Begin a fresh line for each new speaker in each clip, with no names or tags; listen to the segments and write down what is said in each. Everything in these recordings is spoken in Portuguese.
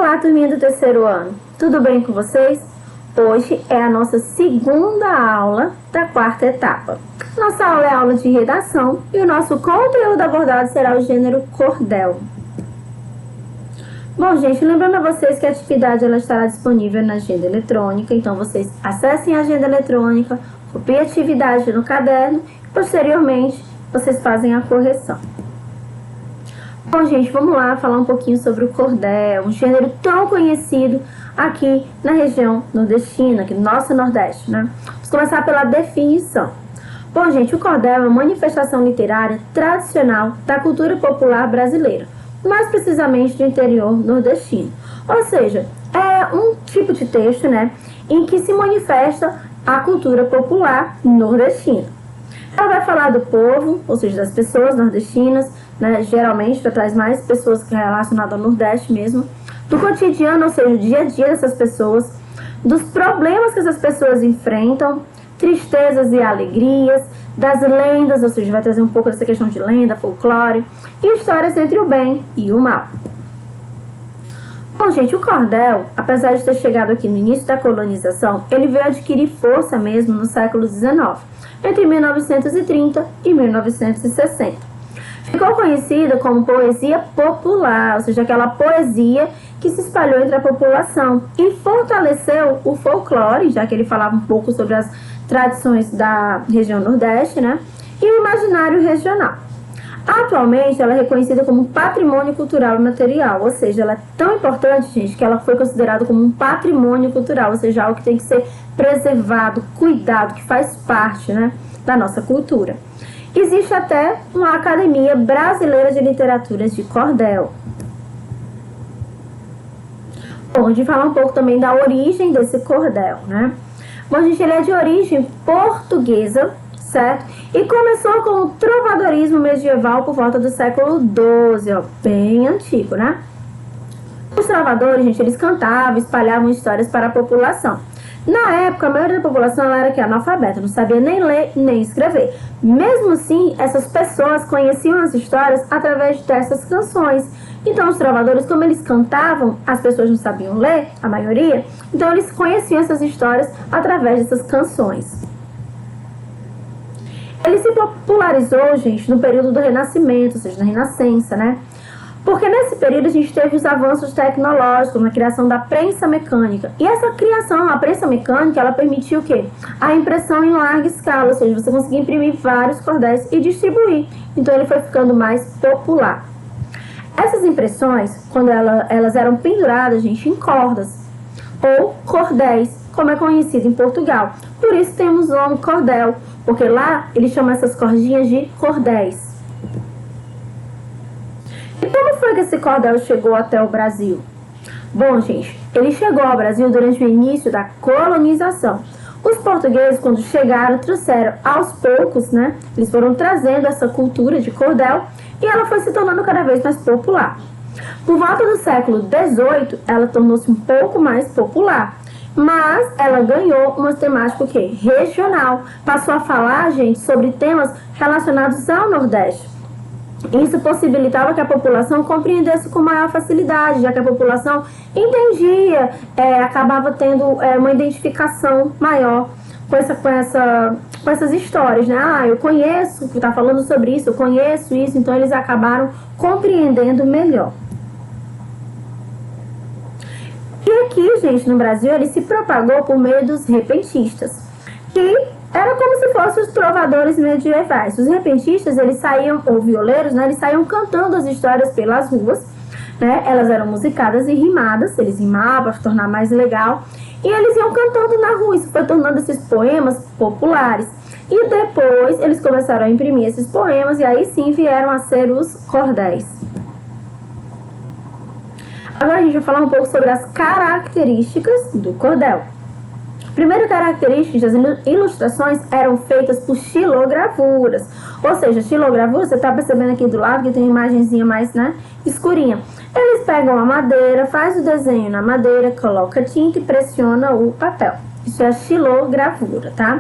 Olá, turminha do terceiro ano, tudo bem com vocês? Hoje é a nossa segunda aula da quarta etapa. Nossa aula é a aula de redação e o nosso conteúdo abordado será o gênero cordel. Bom, gente, lembrando a vocês que a atividade ela estará disponível na agenda eletrônica, então vocês acessem a agenda eletrônica, copiem a atividade no caderno e posteriormente vocês fazem a correção. Bom, gente, vamos lá falar um pouquinho sobre o cordel, um gênero tão conhecido aqui na região nordestina, aqui no nosso Nordeste, né? Vamos começar pela definição. Bom, gente, o cordel é uma manifestação literária tradicional da cultura popular brasileira, mais precisamente do interior nordestino. Ou seja, é um tipo de texto, né, em que se manifesta a cultura popular nordestina. Ela vai falar do povo, ou seja, das pessoas nordestinas, né, geralmente já traz mais pessoas relacionadas ao Nordeste mesmo, do cotidiano, ou seja, o dia a dia dessas pessoas, dos problemas que essas pessoas enfrentam, tristezas e alegrias, das lendas, ou seja, vai trazer um pouco dessa questão de lenda, folclore, e histórias entre o bem e o mal. Bom, gente, o cordel, apesar de ter chegado aqui no início da colonização, ele veio adquirir força mesmo no século XIX, entre 1930 e 1960. Ficou conhecida como poesia popular, ou seja, aquela poesia que se espalhou entre a população e fortaleceu o folclore, já que ele falava um pouco sobre as tradições da região Nordeste, né? E o imaginário regional. Atualmente, ela é reconhecida como patrimônio cultural e material, ou seja, ela é tão importante, gente, que ela foi considerada como um patrimônio cultural, ou seja, algo que tem que ser preservado, cuidado, que faz parte, né, da nossa cultura. Existe até uma Academia Brasileira de Literaturas de Cordel. Bom, a gente falar um pouco também da origem desse cordel, né? Bom, gente, ele é de origem portuguesa, certo? E começou com o trovadorismo medieval por volta do século XII, ó, bem antigo, né? Os trovadores, gente, eles cantavam, espalhavam histórias para a população. Na época, a maioria da população ela era analfabeta, não sabia nem ler nem escrever. Mesmo assim, essas pessoas conheciam as histórias através dessas canções. Então, os trovadores, como eles cantavam, as pessoas não sabiam ler, a maioria, então eles conheciam essas histórias através dessas canções. Ele se popularizou, gente, no período do Renascimento, ou seja, na Renascença, né? Porque nesse período a gente teve os avanços tecnológicos na criação da prensa mecânica. E essa criação, a prensa mecânica, ela permitiu o quê? A impressão em larga escala, ou seja, você conseguia imprimir vários cordéis e distribuir. Então ele foi ficando mais popular. Essas impressões, quando elas eram penduradas, gente, em cordas, ou cordéis, como é conhecido em Portugal. Por isso temos o nome cordel, porque lá eles chamam essas cordinhas de cordéis. E como foi que esse cordel chegou até o Brasil? Bom, gente, ele chegou ao Brasil durante o início da colonização. Os portugueses, quando chegaram, trouxeram aos poucos, né? Eles foram trazendo essa cultura de cordel e ela foi se tornando cada vez mais popular. Por volta do século XVIII, ela tornou-se um pouco mais popular. Mas ela ganhou uma temática o quê? Regional. Passou a falar, gente, sobre temas relacionados ao Nordeste. Isso possibilitava que a população compreendesse com maior facilidade, já que a população entendia, acabava tendo uma identificação maior com essas histórias, né? Ah, eu conheço, que está falando sobre isso, eu conheço isso, então eles acabaram compreendendo melhor. E aqui, gente, no Brasil, ele se propagou por meio dos repentistas, que era como se fossem os trovadores medievais. Os repentistas, eles saíam, ou violeiros, né, eles saíam cantando as histórias pelas ruas, né? Elas eram musicadas e rimadas, eles rimavam para tornar mais legal, e eles iam cantando na rua, isso foi tornando esses poemas populares. E depois eles começaram a imprimir esses poemas, e aí sim vieram a ser os cordéis. Agora a gente vai falar um pouco sobre as características do cordel. Primeira característica, as ilustrações eram feitas por xilogravuras. Ou seja, xilogravura, você está percebendo aqui do lado que tem uma imagenzinha mais, né, escurinha. Eles pegam a madeira, faz o desenho na madeira, coloca tinta e pressiona o papel. Isso é a xilogravura, tá?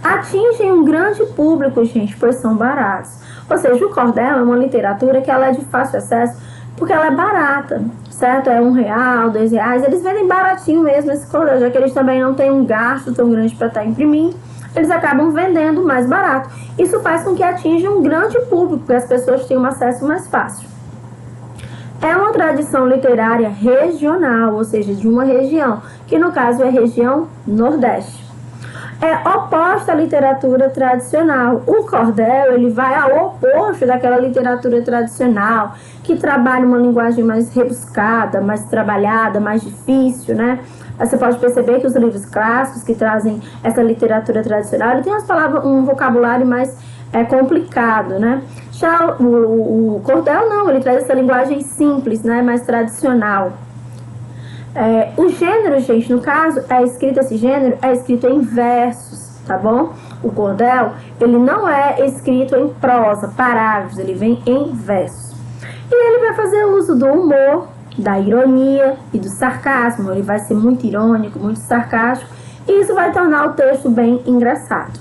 Atingem um grande público, gente, pois são baratos. Ou seja, o cordel é uma literatura que ela é de fácil acesso porque ela é barata, certo? É R$1, R$2. Eles vendem baratinho mesmo esse cordel, já que eles também não têm um gasto tão grande para estar imprimindo. Eles acabam vendendo mais barato. Isso faz com que atinja um grande público, porque as pessoas têm um acesso mais fácil. É uma tradição literária regional, ou seja, de uma região, que no caso é a região Nordeste. É oposta à literatura tradicional. O cordel, ele vai ao oposto daquela literatura tradicional, que trabalha uma linguagem mais rebuscada, mais trabalhada, mais difícil, né? Você pode perceber que os livros clássicos que trazem essa literatura tradicional, ele tem umas palavras, um vocabulário mais complicado, né? Já o cordel não, ele traz essa linguagem simples, né? Mais tradicional. O gênero, gente, no caso, esse gênero é escrito em versos, tá bom? O cordel, ele não é escrito em prosa, parágrafos, ele vem em versos. E ele vai fazer uso do humor, da ironia e do sarcasmo. Ele vai ser muito irônico, muito sarcástico, e isso vai tornar o texto bem engraçado.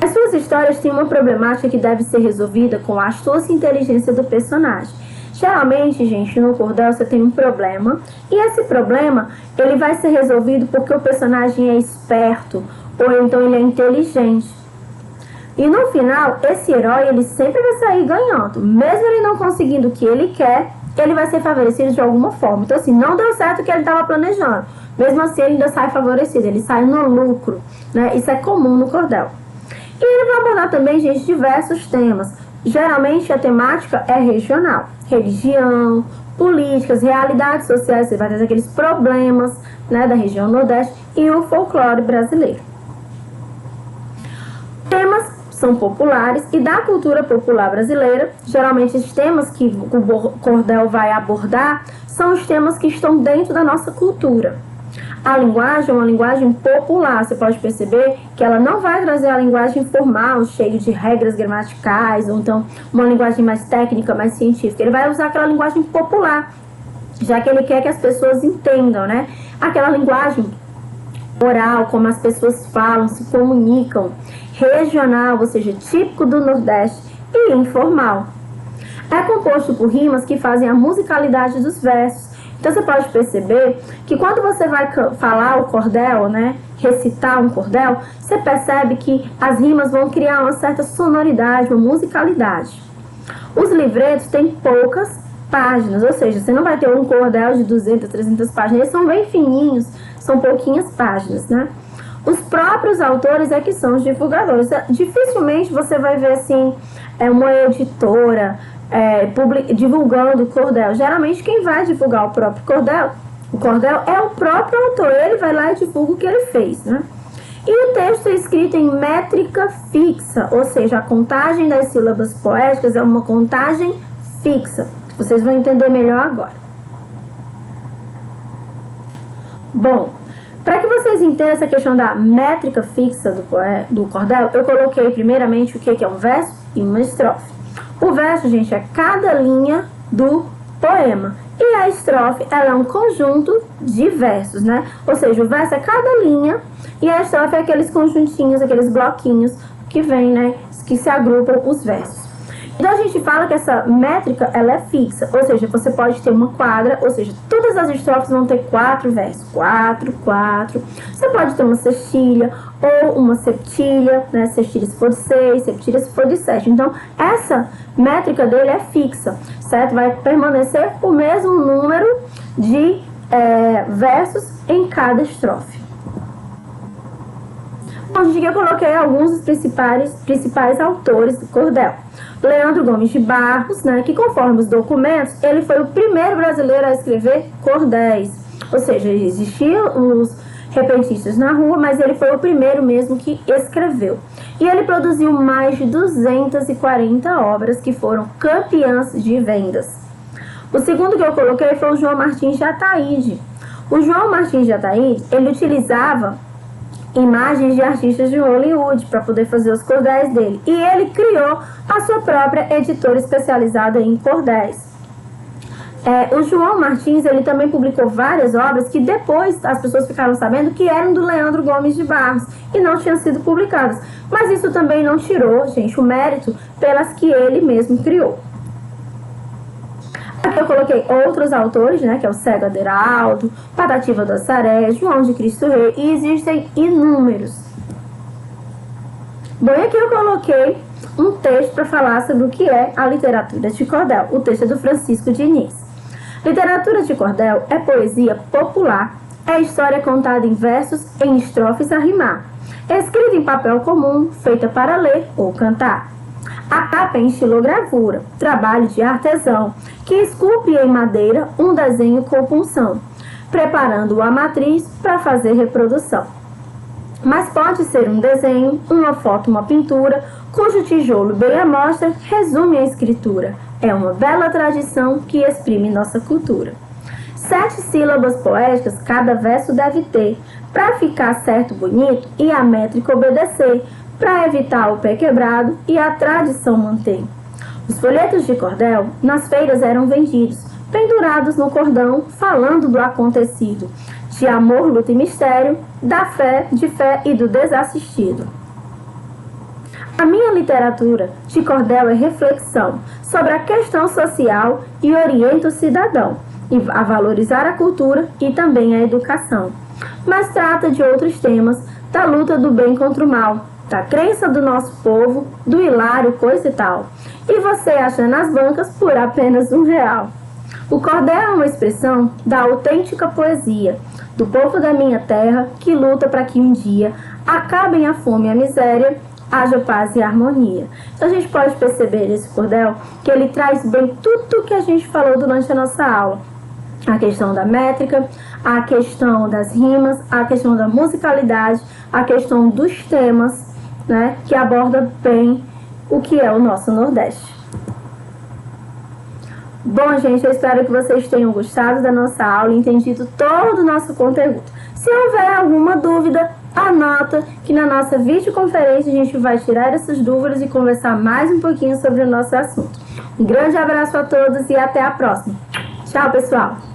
As suas histórias têm uma problemática que deve ser resolvida com a astúcia e inteligência do personagem. Geralmente, gente, no cordel você tem um problema, e esse problema ele vai ser resolvido porque o personagem é esperto, ou então ele é inteligente. E no final, esse herói ele sempre vai sair ganhando. Mesmo ele não conseguindo o que ele quer, ele vai ser favorecido de alguma forma. Então, assim, não deu certo o que ele estava planejando. Mesmo assim, ele ainda sai favorecido, ele sai no lucro, né? Isso é comum no cordel. E ele vai abordar também, gente, diversos temas. Geralmente, a temática é regional. Religião, políticas, realidades sociais, você vai ter aqueles problemas, né, da região Nordeste e o folclore brasileiro. Temas são populares e da cultura popular brasileira. Geralmente, os temas que o cordel vai abordar são os temas que estão dentro da nossa cultura. A linguagem é uma linguagem popular, você pode perceber que ela não vai trazer a linguagem formal, cheia de regras gramaticais, ou então uma linguagem mais técnica, mais científica. Ele vai usar aquela linguagem popular, já que ele quer que as pessoas entendam, né? Aquela linguagem oral, como as pessoas falam, se comunicam, regional, ou seja, típico do Nordeste, e informal. É composto por rimas que fazem a musicalidade dos versos. Então você pode perceber que quando você vai falar o cordel, né, recitar um cordel, você percebe que as rimas vão criar uma certa sonoridade, uma musicalidade. Os livretos têm poucas páginas, ou seja, você não vai ter um cordel de 200, 300 páginas, eles são bem fininhos, são pouquinhas páginas, né? Os próprios autores é que são os divulgadores. Dificilmente você vai ver assim, uma editora divulgando o cordel. Geralmente quem vai divulgar o próprio cordel, o cordel é o próprio autor, ele vai lá e divulga o que ele fez, né? E o texto é escrito em métrica fixa, ou seja, a contagem das sílabas poéticas é uma contagem fixa. Vocês vão entender melhor agora. Bom, para que vocês entendam essa questão da métrica fixa do cordel, eu coloquei primeiramente o que é um verso e uma estrofe. O verso, gente, é cada linha do poema. E a estrofe, ela é um conjunto de versos, né? Ou seja, o verso é cada linha e a estrofe é aqueles conjuntinhos, aqueles bloquinhos que vem, né? Que se agrupam os versos. Então a gente fala que essa métrica, ela é fixa, ou seja, você pode ter uma quadra, ou seja, todas as estrofes vão ter 4 versos, 4, 4. Você pode ter uma sextilha ou uma septilha, né? Sextilha se for de 6, septilha se for de 7. Então essa métrica dele é fixa, certo? Vai permanecer o mesmo número de versos em cada estrofe. Bom, gente, aqui eu coloquei alguns dos principais autores do cordel. Leandro Gomes de Barros, né, que conforme os documentos, ele foi o primeiro brasileiro a escrever cordéis. Ou seja, existiam os repentistas na rua, mas ele foi o primeiro mesmo que escreveu. E ele produziu mais de 240 obras que foram campeãs de vendas. O segundo que eu coloquei foi o João Martins de Ataíde. O João Martins de Ataíde, ele utilizava imagens de artistas de Hollywood para poder fazer os cordéis dele. E ele criou a sua própria editora especializada em cordéis. O João Martins, ele também publicou várias obras que depois as pessoas ficaram sabendo que eram do Leandro Gomes de Barros e não tinham sido publicadas. Mas isso também não tirou, gente, o mérito pelas que ele mesmo criou. Aqui eu coloquei outros autores, né, que é o Cego Aderaldo, Patativa do Assaré, João de Cristo Rei, e existem inúmeros. Bom, e aqui eu coloquei um texto para falar sobre o que é a literatura de cordel. O texto é do Francisco Diniz. Literatura de cordel é poesia popular, é história contada em versos, em estrofes a rimar, escrita em papel comum, feita para ler ou cantar. A capa é em estilogravura, trabalho de artesão, que esculpe em madeira um desenho com punção, preparando a matriz para fazer reprodução. Mas pode ser um desenho, uma foto, uma pintura, cujo tijolo bem à mostra resume a escritura. É uma bela tradição que exprime nossa cultura. 7 sílabas poéticas cada verso deve ter, para ficar certo, bonito e a métrica obedecer, para evitar o pé quebrado e a tradição manter. Os folhetos de cordel nas feiras eram vendidos, pendurados no cordão, falando do acontecido, de amor, luta e mistério, da fé, de fé e do desassistido. A minha literatura de cordel é reflexão sobre a questão social e orienta o cidadão a valorizar a cultura e também a educação. Mas trata de outros temas, da luta do bem contra o mal, da crença do nosso povo, do hilário, coisa e tal. E você acha nas bancas por apenas R$1. O cordel é uma expressão da autêntica poesia, do povo da minha terra que luta para que um dia acabem a fome e a miséria, haja paz e harmonia. Então a gente pode perceber nesse cordel que ele traz bem tudo que a gente falou durante a nossa aula. A questão da métrica, a questão das rimas, a questão da musicalidade, a questão dos temas, né, que aborda bem o que é o nosso Nordeste. Bom, gente, eu espero que vocês tenham gostado da nossa aula e entendido todo o nosso conteúdo. Se houver alguma dúvida, anota que na nossa videoconferência a gente vai tirar essas dúvidas e conversar mais um pouquinho sobre o nosso assunto. Um grande abraço a todos e até a próxima. Tchau, pessoal!